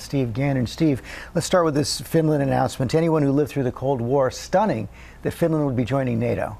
Steve Ganyard. Steve, let's start with this Finland announcement. To anyone who lived through the Cold War, stunning that Finland would be joining NATO.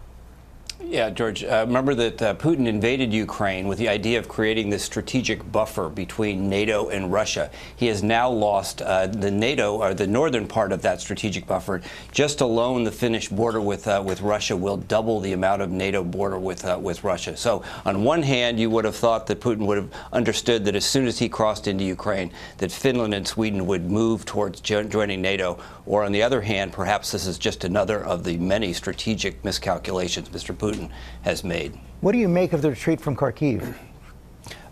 Yeah, George, remember that Putin invaded Ukraine with the idea of creating this strategic buffer between NATO and Russia. He has now lost the NATO, or the northern part of that strategic buffer. Just alone, the Finnish border with Russia will double the amount of NATO border with Russia. So on one hand, you would have thought that Putin would have understood that as soon as he crossed into Ukraine, that Finland and Sweden would move towards joining NATO. Or on the other hand, perhaps this is just another of the many strategic miscalculations Mr. Putin has made. What do you make of the retreat from Kharkiv?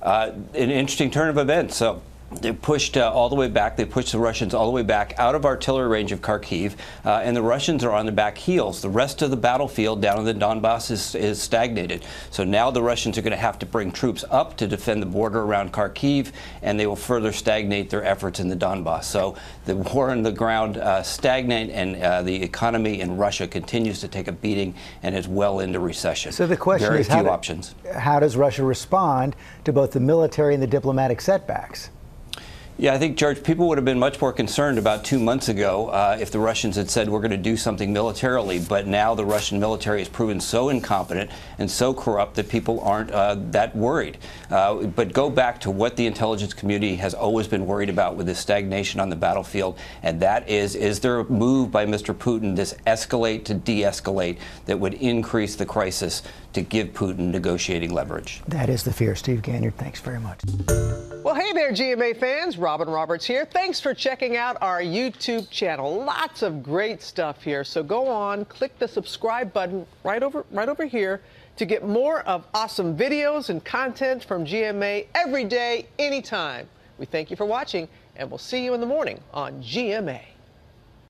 An interesting turn of events. So they pushed all the way back. They pushed the Russians all the way back out of artillery range of Kharkiv, and the Russians are on their back heels. The rest of the battlefield down in the Donbass is stagnated. So now the Russians are going to have to bring troops up to defend the border around Kharkiv, and they will further stagnate their efforts in the Donbass. So the war on the ground stagnant, and the economy in Russia continues to take a beating and is well into recession. So the question is, how does Russia respond to both the military and the diplomatic setbacks? Yeah, I think, George, people would have been much more concerned about 2 months ago if the Russians had said we're going to do something militarily. But now the Russian military has proven so incompetent and so corrupt that people aren't that worried. But go back to what the intelligence community has always been worried about with this stagnation on the battlefield, and that is there a move by Mr. Putin, this escalate to de-escalate, that would increase the crisis to give Putin negotiating leverage? That is the fear. Steve Ganyard, thanks very much. Well, hey there, GMA fans. Robin Roberts here. Thanks for checking out our YouTube channel. Lots of great stuff here. So go on, click the subscribe button right over here to get more of awesome videos and content from GMA every day, anytime. We thank you for watching, and we'll see you in the morning on GMA.